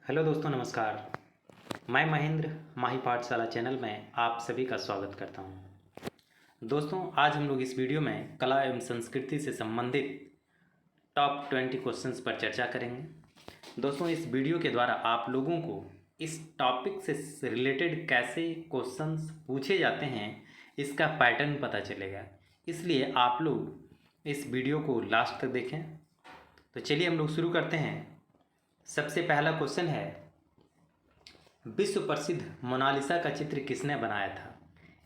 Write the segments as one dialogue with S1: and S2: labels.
S1: Hello दोस्तों, नमस्कार। मैं महेंद्र माही पाठशाला चैनल में आप सभी का स्वागत करता हूं। दोस्तों, आज हम लोग इस वीडियो में कला एवं संस्कृति से संबंधित टॉप 20 क्वेश्चंस पर चर्चा करेंगे। दोस्तों, इस वीडियो के द्वारा आप लोगों को इस टॉपिक से रिलेटेड कैसे क्वेश्चंस पूछे जाते हैं इसका पैटर्न पता चलेगा। इसलिए आप लोग इस वीडियो को लास्ट तक देखें। तो चलिए हम लोग शुरू करते हैं। सबसे पहला क्वेश्चन है, विश्व प्रसिद्ध मोनालिसा का चित्र किसने बनाया था?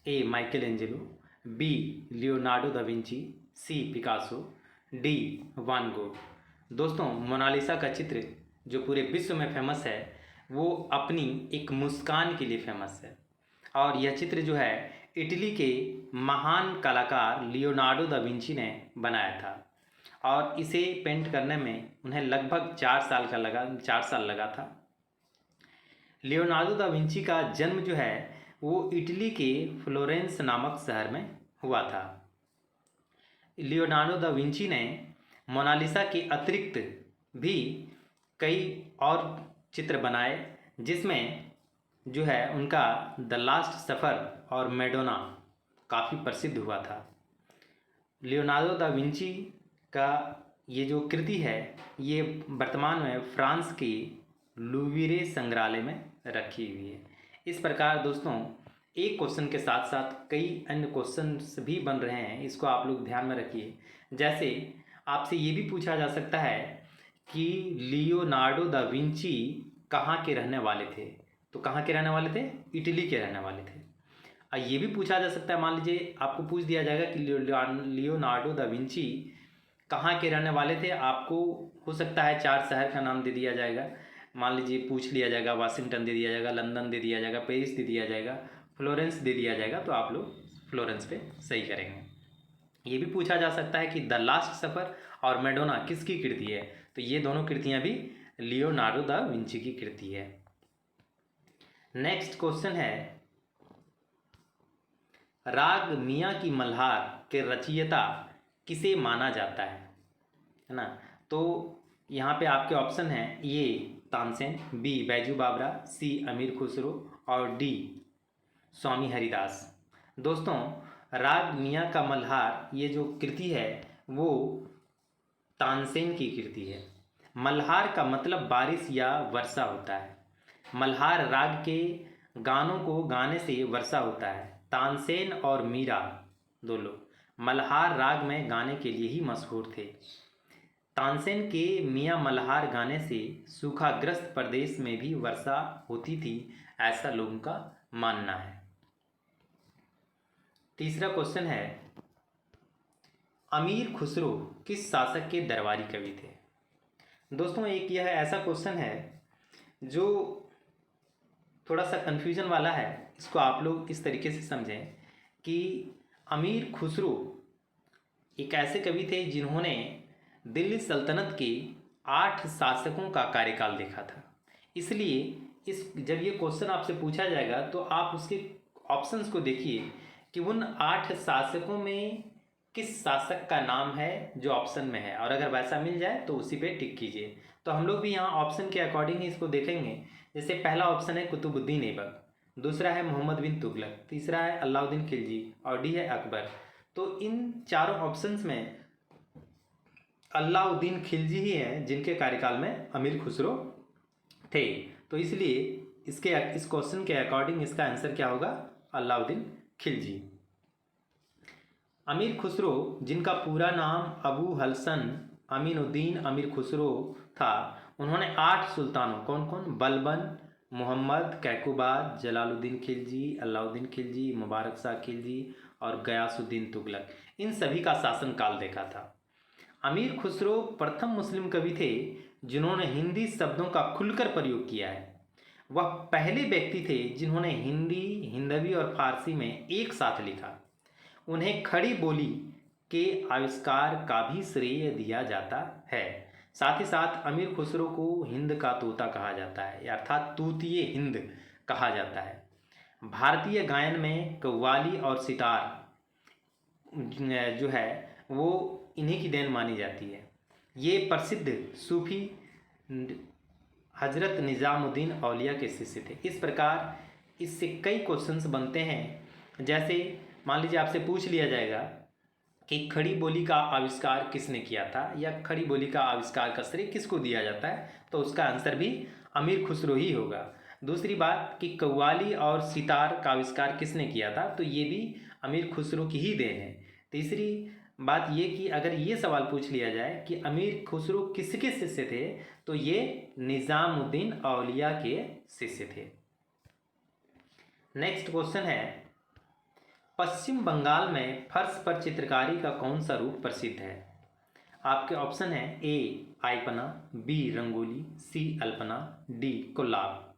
S1: A Michelangelo, B Leonardo da Vinci, C Picasso, D van Gogh. दोस्तों, मोनालिसा का चित्र जो पूरे विश्व में फेमस है वो अपनी एक मुस्कान के लिए फेमस है। और यह चित्र जो है इटली के महान कलाकार लियोनार्डो दा विंची ने बनाया था। और इसे पेंट करने में उन्हें लगभग 4 साल लगा था। लियोनार्डो दा विंची का जन्म जो है वो इटली के फ्लोरेंस नामक शहर में हुआ था। लियोनार्डो दा विंची ने मोनालिसा के अतिरिक्त भी कई और चित्र बनाए, जिसमें जो है उनका द लास्ट सफ़र और मैडोना काफ़ी प्रसिद्ध हुआ था। लियोनार्डो दा विंची का ये जो कृति है ये वर्तमान में फ्रांस के लुविरे संग्रहालय में रखी हुई है। इस प्रकार दोस्तों, एक क्वेश्चन के साथ साथ कई अन्य क्वेश्चंस भी बन रहे हैं, इसको आप लोग ध्यान में रखिए। जैसे आपसे ये भी पूछा जा सकता है कि लियोनार्डो दा विंची कहाँ के रहने वाले थे? तो कहाँ के रहने वाले थे? इटली के रहने वाले थे। ये भी पूछा जा सकता है, मान लीजिए आपको पूछ दिया जाएगा कि लियोनार्डो दा विंची कहाँ के रहने वाले थे। आपको हो सकता है 4 शहर का नाम दे दिया जाएगा। मान लीजिए पूछ लिया जाएगा, वाशिंगटन दे दिया जाएगा, लंदन दे दिया जाएगा, पेरिस दे दिया जाएगा, फ्लोरेंस दे दिया जाएगा, तो आप लोग फ्लोरेंस पे सही करेंगे। ये भी पूछा जा सकता है कि द लास्ट सफ़र और मैडोना किसकी कृति है? तो ये दोनों कृतियाँ भी लियोनार्डो दा विंची की कृति है। नेक्स्ट क्वेश्चन है, राग मियाँ की मल्हार के रचयिता किसे माना जाता है ना? तो यहाँ पे आपके ऑप्शन हैं, ए तानसेन, बी बैजू बावरा, सी अमीर खुसरो और डी स्वामी हरिदास। दोस्तों, राग मियाँ का मल्हार ये जो कृति है वो तानसेन की कृति है। मल्हार का मतलब बारिश या वर्षा होता है। मल्हार राग के गानों को गाने से वर्षा होता है। तानसेन और मीरा दो लोग मल्हार राग में गाने के लिए ही मशहूर थे। तानसेन के मियाँ मल्हार गाने से सूखाग्रस्त प्रदेश में भी वर्षा होती थी, ऐसा लोगों का मानना है। तीसरा क्वेश्चन है, अमीर खुसरो किस शासक के दरबारी कवि थे? दोस्तों, एक यह ऐसा क्वेश्चन है जो थोड़ा सा कन्फ्यूजन वाला है। इसको आप लोग इस तरीके से समझें कि अमीर खुसरो एक ऐसे कवि थे जिन्होंने दिल्ली सल्तनत के 8 शासकों का कार्यकाल देखा था। इसलिए जब ये क्वेश्चन आपसे पूछा जाएगा तो आप उसके ऑप्शंस को देखिए कि उन 8 शासकों में किस शासक का नाम है जो ऑप्शन में है, और अगर वैसा मिल जाए तो उसी पे टिक कीजिए। तो हम लोग भी यहाँ ऑप्शन के अकॉर्डिंग ही इसको देखेंगे। जैसे पहला ऑप्शन है कुतुबुद्दीन ऐबक, दूसरा है मोहम्मद बिन तुगलक, तीसरा है अलाउद्दीन खिलजी और डी है अकबर। तो इन चारों ऑप्शंस में अलाउद्दीन खिलजी ही हैं जिनके कार्यकाल में अमीर खुसरो थे। तो इसलिए इस क्वेश्चन के अकॉर्डिंग इसका आंसर क्या होगा? अलाउद्दीन खिलजी। अमीर खुसरो, जिनका पूरा नाम अबू हसन अमीनुद्दीन अमीर खुसरो था, उन्होंने 8 सुल्तानों, कौन कौन? बलबन, मोहम्मद, कैकुबाद, जलालुद्दीन खिलजी, अलाउद्दीन खिलजी, मुबारक शाह खिलजी और गयासुद्दीन तुगलक, इन सभी का शासनकाल देखा था। अमीर खुसरो प्रथम मुस्लिम कवि थे जिन्होंने हिंदी शब्दों का खुलकर प्रयोग किया है। वह पहले व्यक्ति थे जिन्होंने हिंदी, हिंदवी और फारसी में एक साथ लिखा। उन्हें खड़ी बोली के आविष्कार का भी श्रेय दिया जाता है। साथ ही साथ अमीर खुसरो को हिंद का तोता कहा जाता है, अर्थात तूतिए हिंद कहा जाता है। भारतीय गायन में कव्वाली और सितार जो है वो इन्हीं की देन मानी जाती है। ये प्रसिद्ध सूफी हजरत निज़ामुद्दीन औलिया के शिष्य थे। इस प्रकार इससे कई क्वेश्चंस बनते हैं। जैसे मान लीजिए आपसे पूछ लिया जाएगा कि खड़ी बोली का आविष्कार किसने किया था, या खड़ी बोली का आविष्कार का श्रेय किसको दिया जाता है, तो उसका आंसर भी अमीर खुसरो ही होगा। दूसरी बात कि कव्वाली और सितार का आविष्कार किसने किया था, तो ये भी अमीर खुसरो की ही देन है। तीसरी बात ये कि अगर ये सवाल पूछ लिया जाए कि अमीर खुसरो किसके शिष्य थे, तो ये निज़ामुद्दीन औलिया के शिष्य थे। नेक्स्ट क्वेश्चन है, पश्चिम बंगाल में फर्श पर चित्रकारी का कौन सा रूप प्रसिद्ध है? आपके ऑप्शन है ए आयपना, बी रंगोली, सी अल्पना, डी कोल्लाब।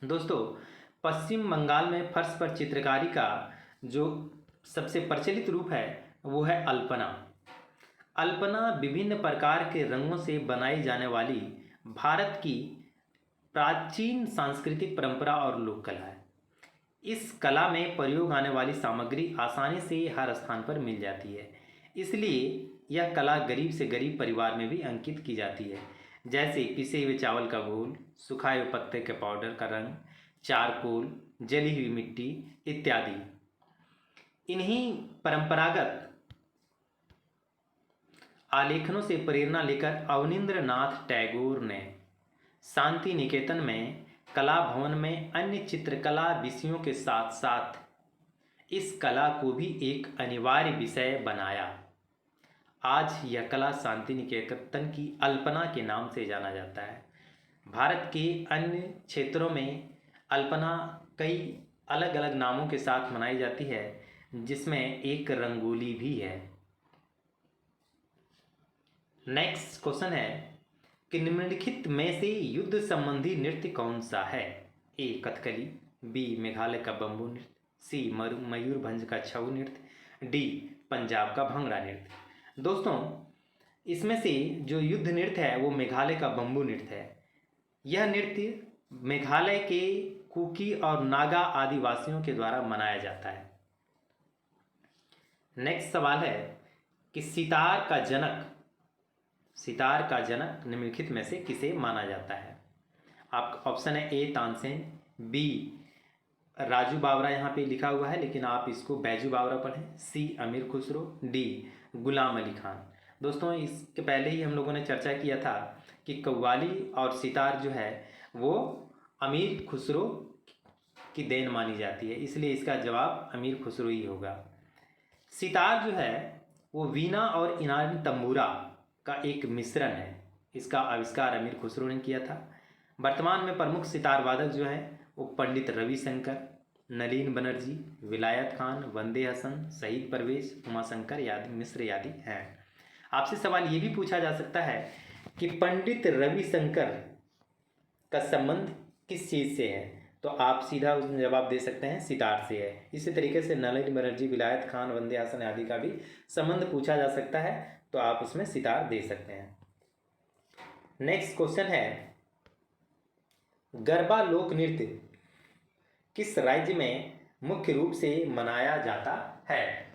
S1: दोस्तों, पश्चिम बंगाल में फर्श पर चित्रकारी का जो सबसे प्रचलित रूप है वो है अल्पना। अल्पना विभिन्न प्रकार के रंगों से बनाई जाने वाली भारत की प्राचीन सांस्कृतिक परंपरा और लोक कला है। इस कला में प्रयोग आने वाली सामग्री आसानी से हर स्थान पर मिल जाती है, इसलिए यह कला गरीब से गरीब परिवार में भी अंकित की जाती है। जैसे पिसे हुए चावल का घोल, सुखाए हुए पत्ते के पाउडर का रंग, चारकोल, जली हुई मिट्टी इत्यादि। इन्हीं परंपरागत आलेखनों से प्रेरणा लेकर अवनींद्रनाथ टैगोर ने शांति निकेतन में कला भवन में अन्य चित्रकला विषयों के साथ साथ इस कला को भी एक अनिवार्य विषय बनाया। आज यह कला शांति निकेतन की अल्पना के नाम से जाना जाता है। भारत के अन्य क्षेत्रों में अल्पना कई अलग अलग नामों के साथ मनाई जाती है, जिसमें एक रंगोली भी है। नेक्स्ट क्वेश्चन है कि निम्नलिखित में से युद्ध संबंधी नृत्य कौन सा है? ए कथकली, बी मेघालय का बंबू नृत्य, सी मयूरभंज का छऊ नृत्य, डी पंजाब का भंगड़ा नृत्य। दोस्तों, इसमें से जो युद्ध नृत्य है वो मेघालय का बंबू नृत्य है। यह नृत्य मेघालय के कुकी और नागा आदिवासियों के द्वारा मनाया जाता है। नेक्स्ट सवाल है कि सितार का जनक निम्नलिखित में से किसे माना जाता है? आपका ऑप्शन है ए तानसेन, बी राजू बावरा, यहाँ पे लिखा हुआ है लेकिन आप इसको बैजू बावरा पढ़ें, सी अमीर खुसरो, डी गुलाम अली खान। दोस्तों, इसके पहले ही हम लोगों ने चर्चा किया था कि कव्वाली और सितार जो है वो अमीर खुसरो की देन मानी जाती है, इसलिए इसका जवाब अमीर खुसरो ही होगा। सितार जो है वो वीणा और इनामी तंबूरा का एक मिश्रण है। इसका आविष्कार अमीर खुसरो ने किया था। वर्तमान में प्रमुख सितार वादक जो हैं वो पंडित रविशंकर, नलीन बनर्जी, विलायत खान, वंदे हसन, शहीद परवेज, उमाशंकर मिश्र आदि हैं। आपसे सवाल ये भी पूछा जा सकता है कि पंडित रविशंकर का संबंध किस चीज़ से है, तो आप सीधा उसमें जवाब दे सकते हैं सितार से है। इसी तरीके से नलीन बनर्जी, विलायत खान, वंदे हसन आदि का भी संबंध पूछा जा सकता है, तो आप उसमें सितार दे सकते हैं। नेक्स्ट क्वेश्चन है, गरबा लोक नृत्य किस राज्य में मुख्य रूप से मनाया जाता है?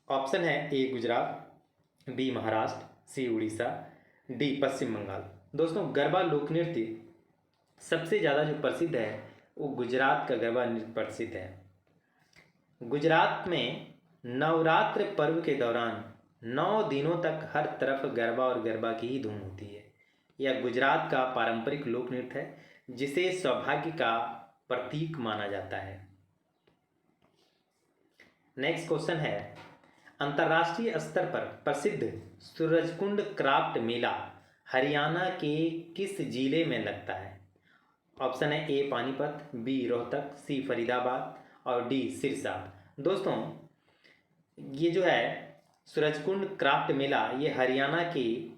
S1: ऑप्शन है ए गुजरात, बी महाराष्ट्र, सी उड़ीसा, डी पश्चिम बंगाल। दोस्तों, गरबा लोक नृत्य सबसे ज़्यादा जो प्रसिद्ध है वो गुजरात का गरबा नृत्य प्रसिद्ध है। गुजरात में नवरात्र पर्व के दौरान 9 दिनों तक हर तरफ गरबा और गरबा की ही धूम होती है। यह गुजरात का पारंपरिक लोक नृत्य है, जिसे सौभाग्य का प्रतीक माना जाता है। नेक्स्ट क्वेश्चन है, अंतर्राष्ट्रीय स्तर पर प्रसिद्ध सूरजकुंड क्राफ्ट मेला हरियाणा के किस जिले में लगता है? ऑप्शन है ए पानीपत, बी रोहतक, सी फरीदाबाद और डी सिरसा। दोस्तों, ये जो है सूरजकुंड क्राफ्ट मेला ये हरियाणा के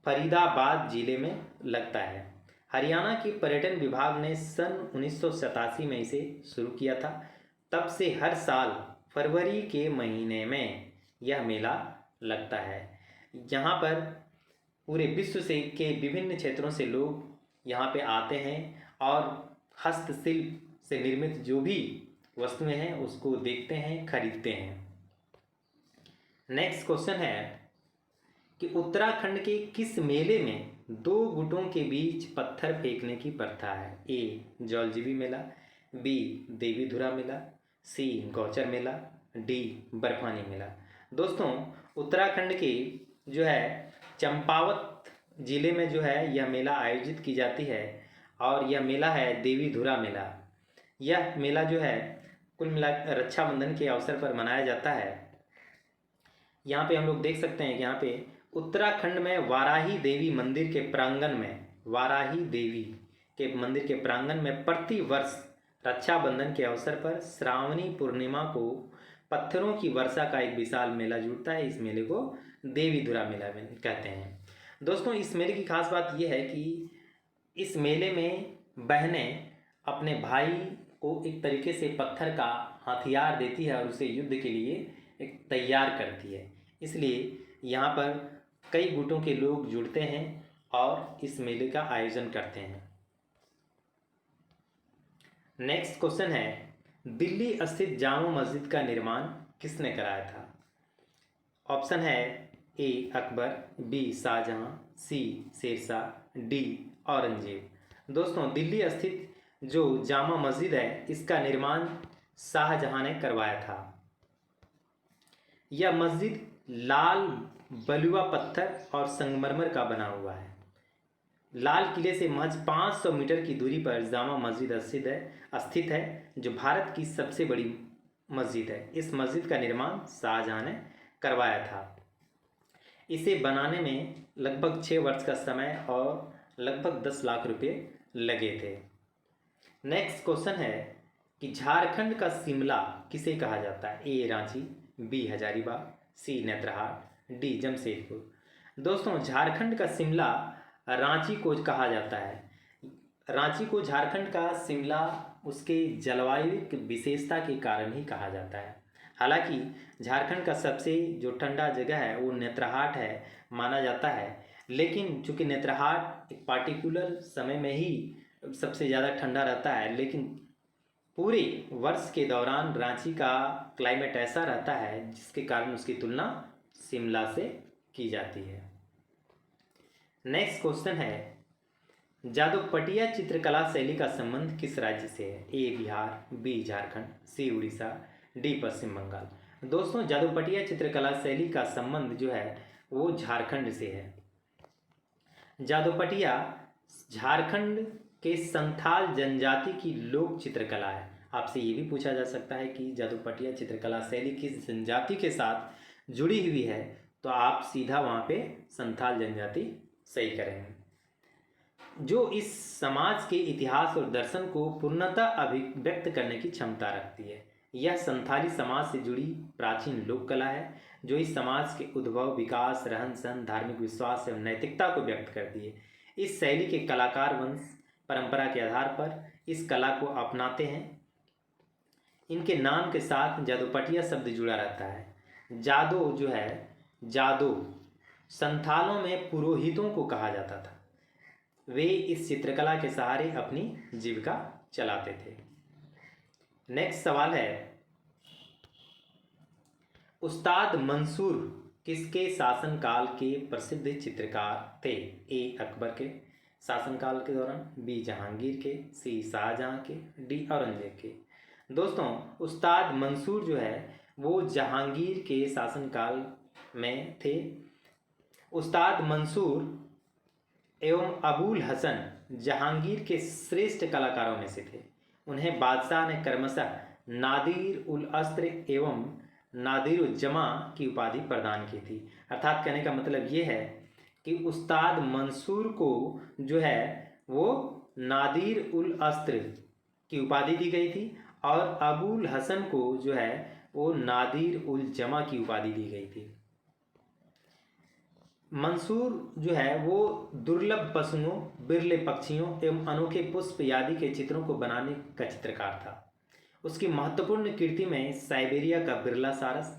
S1: फरीदाबाद जिले में लगता है। हरियाणा के पर्यटन विभाग ने सन 1987 में इसे शुरू किया था। तब से हर साल फरवरी के महीने में यह मेला लगता है। यहाँ पर पूरे विश्व से के विभिन्न क्षेत्रों से लोग यहाँ पे आते हैं और हस्तशिल्प से निर्मित जो भी वस्तुएं हैं उसको देखते हैं, खरीदते हैं। नेक्स्ट क्वेश्चन है कि उत्तराखंड के किस मेले में दो गुटों के बीच पत्थर फेंकने की प्रथा है? ए जौलजीबी मेला, बी देवीधुरा मेला, सी गौचर मेला, डी बर्फानी मेला। दोस्तों उत्तराखंड के जो है चंपावत जिले में जो है यह मेला आयोजित की जाती है और यह मेला है देवीधुरा मेला। यह मेला जो है कुल मिला रक्षाबंधन के अवसर पर मनाया जाता है। यहाँ पे हम लोग देख सकते हैं कि यहाँ पे उत्तराखंड में वाराही देवी मंदिर के प्रांगण में, वाराही देवी के मंदिर के प्रांगण में प्रति वर्ष रक्षाबंधन के अवसर पर श्रावणी पूर्णिमा को पत्थरों की वर्षा का एक विशाल मेला जुड़ता है। इस मेले को देवीधुरा मेला में कहते हैं। दोस्तों इस मेले की खास बात यह है कि इस मेले में बहनें अपने भाई को एक तरीके से पत्थर का हथियार देती है और उसे युद्ध के लिए एक तैयार करती है। इसलिए यहाँ पर कई गुटों के लोग जुड़ते हैं और इस मेले का आयोजन करते हैं। नेक्स्ट क्वेश्चन है, दिल्ली स्थित जामा मस्जिद का निर्माण किसने कराया था? ऑप्शन है ए अकबर, बी शाहजहां, सी शेरशाह, डी औरंगजेब। दोस्तों दिल्ली स्थित जो जामा मस्जिद है इसका निर्माण शाहजहां ने करवाया था। यह मस्जिद लाल बलुआ पत्थर और संगमरमर का बना हुआ है। लाल किले से महज 500 मीटर की दूरी पर जामा मस्जिद स्थित है जो भारत की सबसे बड़ी मस्जिद है। इस मस्जिद का निर्माण शाहजहां ने करवाया था। इसे बनाने में लगभग 6 वर्ष का समय और लगभग 10 लाख रुपए लगे थे। नेक्स्ट क्वेश्चन है कि झारखंड का शिमला किसे कहा जाता है? ए रांची, बी हजारीबाग, सी नेत्रहाट, डी जमशेदपुर। दोस्तों झारखंड का शिमला रांची को कहा जाता है। रांची को झारखंड का शिमला उसके जलवायु विशेषता के कारण ही कहा जाता है। हालांकि झारखंड का सबसे जो ठंडा जगह है वो नेत्रहाट है माना जाता है, लेकिन चूंकि नेत्रहाट एक पार्टिकुलर समय में ही सबसे ज़्यादा ठंडा रहता है, लेकिन पूरे वर्ष के दौरान रांची का क्लाइमेट ऐसा रहता है जिसके कारण उसकी तुलना शिमला से की जाती है। नेक्स्ट क्वेश्चन है, जादूपटिया चित्रकला शैली का संबंध किस राज्य से है? ए बिहार, बी झारखंड, सी उड़ीसा, डी पश्चिम बंगाल। दोस्तों जादूपटिया चित्रकला शैली का संबंध जो है वो झारखंड से है। जादूपटिया झारखंड के संथाल जनजाति की लोक चित्रकला है। आपसे ये भी पूछा जा सकता है कि जादूपटिया चित्रकला शैली किस जनजाति के साथ जुड़ी हुई है, तो आप सीधा वहाँ पे संथाल जनजाति सही करेंगे। जो इस समाज के इतिहास और दर्शन को पूर्णतः अभिव्यक्त करने की क्षमता रखती है। यह संथाली समाज से जुड़ी प्राचीन लोक कला है जो इस समाज के उद्भव, विकास, रहन सहन, धार्मिक विश्वास एवं नैतिकता को व्यक्त करती है। इस शैली के कलाकार वंश परंपरा के आधार पर इस कला को अपनाते हैं। इनके नाम के साथ जादूपटिया शब्द जुड़ा रहता है। जादो जो है, जादो संथालों में पुरोहितों को कहा जाता था। वे इस चित्रकला के सहारे अपनी जीविका चलाते थे। नेक्स्ट सवाल है, उस्ताद मंसूर किसके शासनकाल के प्रसिद्ध चित्रकार थे? ए अकबर के शासनकाल के दौरान, बी जहांगीर के, सी शाहजहां के, डी औरंगजेब के। दोस्तों उस्ताद मंसूर जो है वो जहांगीर के शासनकाल में थे। उस्ताद मंसूर एवं अबुल हसन जहांगीर के श्रेष्ठ कलाकारों में से थे। उन्हें बादशाह ने क्रमशः नादिर उल अस्त्र एवं नादिर उल जमा की उपाधि प्रदान की थी। अर्थात कहने का मतलब ये है कि उस्ताद मंसूर को जो है वो नादिर उल अस्त्र की उपाधि दी गई थी और अबुल हसन को जो है वो नादिर उल जमा की उपाधि दी गई थी। मंसूर जो है वो दुर्लभ पशुओं, बिरले पक्षियों एवं अनोखे पुष्प आदि के चित्रों को बनाने का चित्रकार था। उसकी महत्वपूर्ण कृति में साइबेरिया का बिरला सारस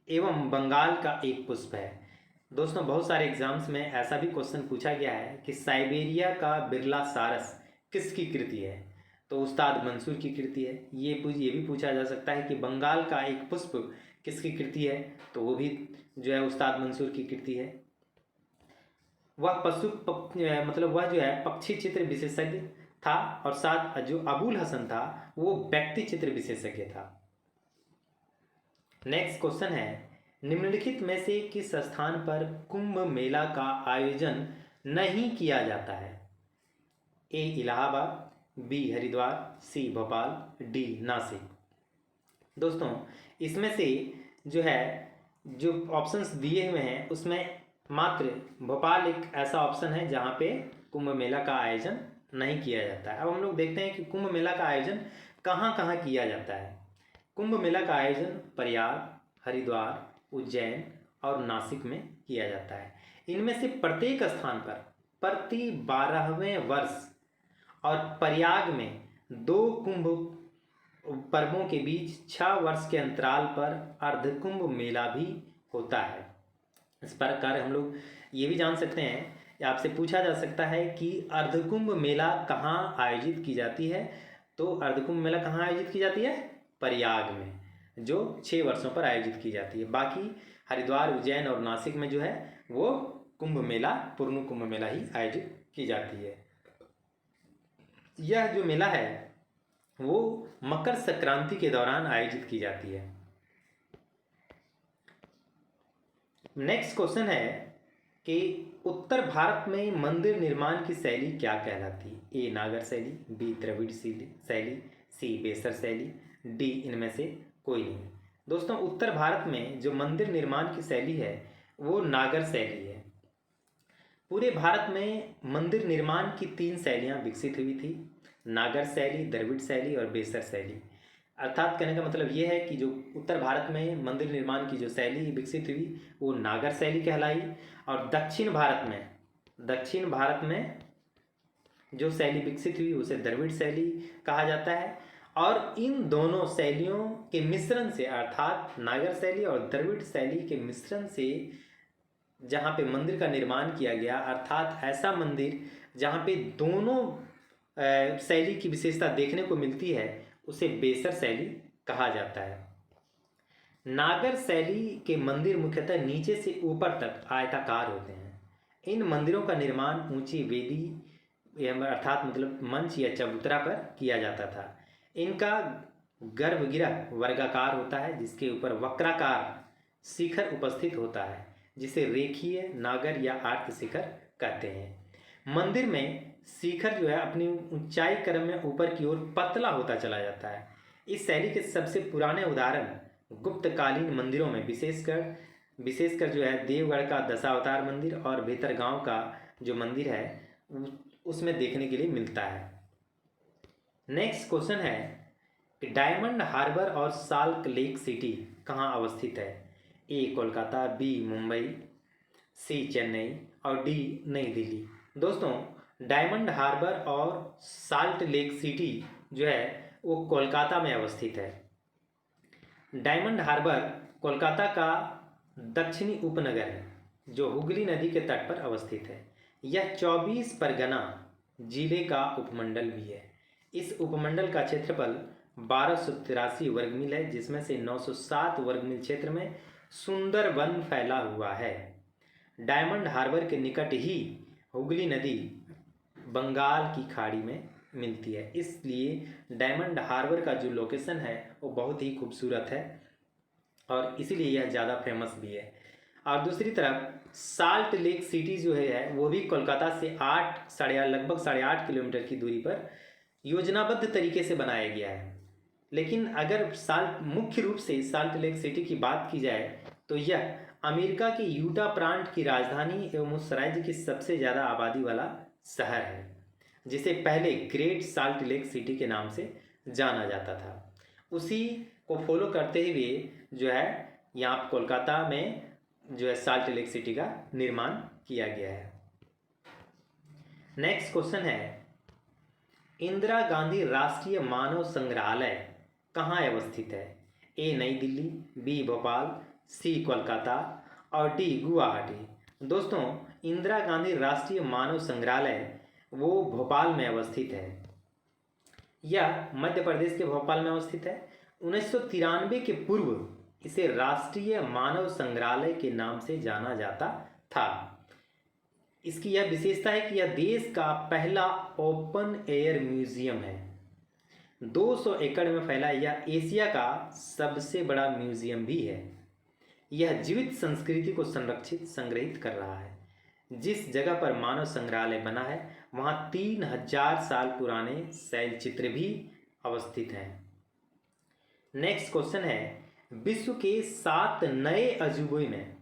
S1: एवं बंगाल का एक पुष्प है। दोस्तों बहुत सारे एग्जाम्स में ऐसा भी क्वेश्चन पूछा गया है कि साइबेरिया का बिरला सारस किसकी कृति है, तो उस्ताद मंसूर की कृति है। ये भी पूछा जा सकता है कि बंगाल का एक पुष्प किसकी कृति है, तो वो भी जो है उस्ताद मंसूर की कृति है। वह मतलब वह जो है पक्षी चित्र विशेषज्ञ था, और साथ जो अबुल हसन था वो व्यक्ति चित्र विशेषज्ञ था। नेक्स्ट क्वेश्चन है, निम्नलिखित में से किस स्थान पर कुंभ मेला का आयोजन नहीं किया जाता है? ए इलाहाबाद, बी हरिद्वार, सी भोपाल, डी नासिक। दोस्तों इसमें से जो है जो ऑप्शंस दिए हुए हैं उसमें मात्र भोपाल एक ऐसा ऑप्शन है जहाँ पे कुंभ मेला का आयोजन नहीं किया जाता है। अब हम लोग देखते हैं कि कुंभ मेला का आयोजन कहाँ कहाँ किया जाता है। कुंभ मेला का आयोजन प्रयाग, हरिद्वार, उज्जैन और नासिक में किया जाता है। इनमें से प्रत्येक स्थान पर प्रति 12वें वर्ष और प्रयाग में 2 कुंभ पर्वों के बीच 6 वर्ष के अंतराल पर अर्धकुंभ मेला भी होता है। इस प्रकार हम लोग ये भी जान सकते हैं, या आपसे पूछा जा सकता है कि अर्धकुंभ मेला कहाँ आयोजित की जाती है। तो अर्धकुंभ मेला कहाँ आयोजित की जाती है? प्रयाग में, जो 6 वर्षों पर आयोजित की जाती है। बाकी हरिद्वार, उज्जैन और नासिक में जो है वो कुंभ मेला, पूर्ण कुंभ मेला ही आयोजित की जाती है। यह जो मेला है वो मकर संक्रांति के दौरान आयोजित की जाती है। नेक्स्ट क्वेश्चन है कि उत्तर भारत में मंदिर निर्माण की शैली क्या कहलाती है? ए नागर शैली, बी द्रविड़ शैली, सी बेसर शैली, डी इनमें से कोई नहीं। दोस्तों उत्तर भारत में जो मंदिर निर्माण की शैली है वो नागर शैली है। पूरे भारत में मंदिर निर्माण की 3 शैलियाँ विकसित हुई थी, नागर शैली, द्रविड़ शैली और बेसर शैली। अर्थात कहने का मतलब ये है कि जो उत्तर भारत में मंदिर निर्माण की जो शैली विकसित हुई वो नागर शैली कहलाई, और दक्षिण भारत में जो शैली विकसित हुई उसे द्रविड़ शैली कहा जाता है। और इन दोनों शैलियों के मिश्रण से, अर्थात नागर शैली और द्रविड़ शैली के मिश्रण से जहाँ पे मंदिर का निर्माण किया गया, अर्थात ऐसा मंदिर जहाँ पे दोनों शैली की विशेषता देखने को मिलती है, उसे बेसर शैली कहा जाता है। नागर शैली के मंदिर मुख्यतः नीचे से ऊपर तक आयताकार होते हैं। इन मंदिरों का निर्माण ऊंची वेदी अर्थात मतलब मंच या चबूतरा पर किया जाता था। इनका गर्भगृह वर्गाकार होता है जिसके ऊपर वक्राकार शिखर उपस्थित होता है, जिसे रेखीय नागर या आर्त शिखर कहते हैं। मंदिर में शिखर जो है अपनी ऊंचाई क्रम में ऊपर की ओर पतला होता चला जाता है। इस शैली के सबसे पुराने उदाहरण गुप्तकालीन मंदिरों में विशेषकर जो है देवगढ़ का दशावतार मंदिर और भीतरगांव का जो मंदिर है उसमें देखने के लिए मिलता है। नेक्स्ट क्वेश्चन है कि डायमंड हार्बर और साल्ट लेक सिटी कहाँ अवस्थित है? ए कोलकाता, बी मुंबई, सी चेन्नई और डी नई दिल्ली। दोस्तों डायमंड हार्बर और साल्ट लेक सिटी जो है वो कोलकाता में अवस्थित है। डायमंड हार्बर कोलकाता का दक्षिणी उपनगर है जो हुगली नदी के तट पर अवस्थित है। यह 24 परगना जिले का उपमंडल भी है। इस उपमंडल का क्षेत्रफल 1283 वर्ग मील है, जिसमें से 907 वर्ग मील क्षेत्र में सुंदर वन फैला हुआ है। डायमंड हार्बर के निकट ही हुगली नदी बंगाल की खाड़ी में मिलती है, इसलिए डायमंड हार्बर का जो लोकेशन है वो बहुत ही खूबसूरत है और इसीलिए यह ज़्यादा फेमस भी है। और दूसरी तरफ साल्ट लेक सिटी जो है वो भी कोलकाता से लगभग 8.5 किलोमीटर की दूरी पर योजनाबद्ध तरीके से बनाया गया है। लेकिन अगर मुख्य रूप से साल्ट लेक सिटी की बात की जाए तो यह अमेरिका के यूटा प्रांत की राजधानी एवं उस राज्य की सबसे ज़्यादा आबादी वाला शहर है, जिसे पहले ग्रेट साल्ट लेक सिटी के नाम से जाना जाता था। उसी को फॉलो करते हुए जो है यहाँ कोलकाता में जो है साल्ट लेक सिटी का निर्माण किया गया है। नेक्स्ट क्वेश्चन है इंदिरा गांधी राष्ट्रीय मानव संग्रहालय कहाँ अवस्थित है? ए नई दिल्ली, बी भोपाल, सी कोलकाता और डी गुवाहाटी। दोस्तों इंदिरा गांधी राष्ट्रीय मानव संग्रहालय वो भोपाल में अवस्थित है। यह मध्य प्रदेश के भोपाल में अवस्थित है। 1993 के पूर्व इसे राष्ट्रीय मानव संग्रहालय के नाम से जाना जाता था। इसकी यह विशेषता है कि यह देश का पहला ओपन एयर म्यूजियम है। 200 एकड़ में फैला यह एशिया का सबसे बड़ा म्यूजियम भी है। यह जीवित संस्कृति को संरक्षित संग्रहित कर रहा है। जिस जगह पर मानव संग्रहालय बना है वहाँ 3000 साल पुराने शैल चित्र भी अवस्थित हैं। नेक्स्ट क्वेश्चन है, विश्व के 7 नए अजूबे में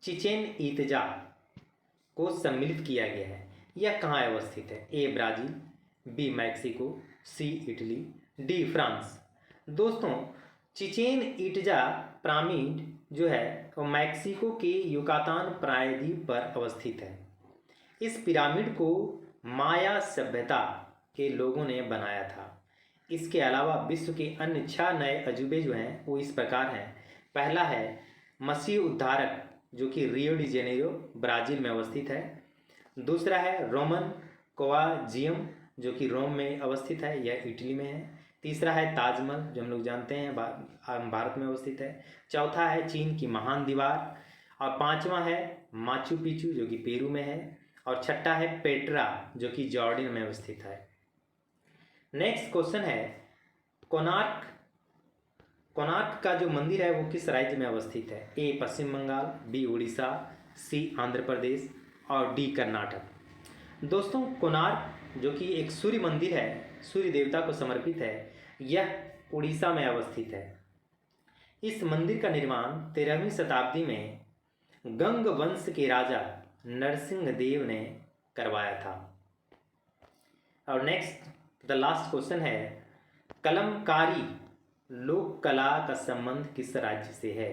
S1: चिचेन इत्जा को सम्मिलित किया गया है। यह कहाँ अवस्थित है? ए ब्राज़ील, बी मैक्सिको, सी इटली, डी फ्रांस। दोस्तों, चिचेन इत्जा पिरामिड जो है वो मैक्सिको के युकातान प्रायद्वीप पर अवस्थित है। इस पिरामिड को माया सभ्यता के लोगों ने बनाया था। इसके अलावा विश्व के अन्य 6 नए अजूबे जो हैं वो इस प्रकार हैं। पहला है मसीह उद्धारक जो कि रियो डी जेनेरो ब्राज़ील में अवस्थित है। दूसरा है रोमन कोआजियम जो कि रोम में अवस्थित है, यह इटली में है। तीसरा है ताजमहल जो हम लोग जानते हैं भारत में अवस्थित है। चौथा है चीन की महान दीवार और पांचवा है माचू पिचू जो कि पेरू में है और छठा है पेट्रा जो कि जॉर्डन में अवस्थित है। नेक्स्ट क्वेश्चन है, कोणार्क का जो मंदिर है वो किस राज्य में अवस्थित है? ए पश्चिम बंगाल, बी उड़ीसा, सी आंध्र प्रदेश और डी कर्नाटक। दोस्तों, कोणार्क जो कि एक सूर्य मंदिर है, सूर्य देवता को समर्पित है, यह उड़ीसा में अवस्थित है। इस मंदिर का निर्माण 13वीं शताब्दी में गंग वंश के राजा नरसिंह देव ने करवाया था। और नेक्स्ट द लास्ट क्वेश्चन है, कलमकारी लोक कला का संबंध किस राज्य से है?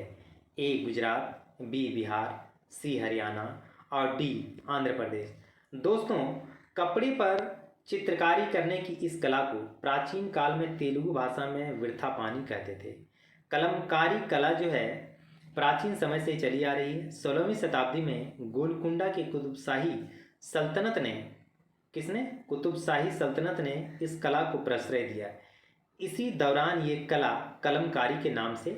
S1: ए गुजरात, बी बिहार, सी हरियाणा और डी आंध्र प्रदेश। दोस्तों, कपड़े पर चित्रकारी करने की इस कला को प्राचीन काल में तेलुगु भाषा में वृथा पानी कहते थे। कलमकारी कला जो है प्राचीन समय से चली आ रही है। 16वीं शताब्दी में गोलकुंडा के कुतुब शाही सल्तनत ने इस कला को प्रश्रय दिया। इसी दौरान ये कला कलमकारी के नाम से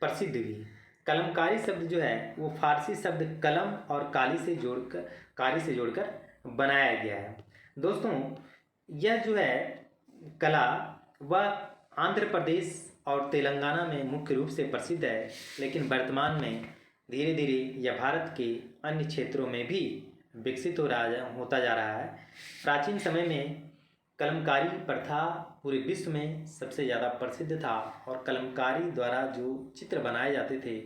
S1: प्रसिद्ध हुई। कलमकारी शब्द जो है वो फारसी शब्द कलम और कारी से जोड़कर बनाया गया है। दोस्तों, यह जो है कला वह आंध्र प्रदेश और तेलंगाना में मुख्य रूप से प्रसिद्ध है, लेकिन वर्तमान में धीरे धीरे यह भारत के अन्य क्षेत्रों में भी विकसित होता जा रहा है। प्राचीन समय में कलमकारी प्रथा पूरे विश्व में सबसे ज़्यादा प्रसिद्ध था और कलमकारी द्वारा जो चित्र बनाए जाते थे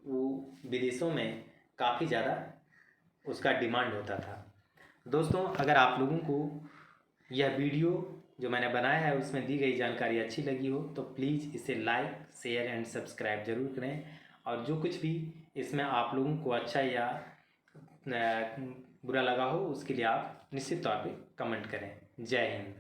S1: वो विदेशों में काफ़ी ज़्यादा उसका डिमांड होता था। दोस्तों, अगर आप लोगों को यह वीडियो जो मैंने बनाया है उसमें दी गई जानकारी अच्छी लगी हो तो प्लीज़ इसे लाइक, शेयर एंड सब्सक्राइब जरूर करें। और जो कुछ भी इसमें आप लोगों को अच्छा या बुरा लगा हो उसके लिए आप निश्चित तौर पे कमेंट करें। जय हिंद।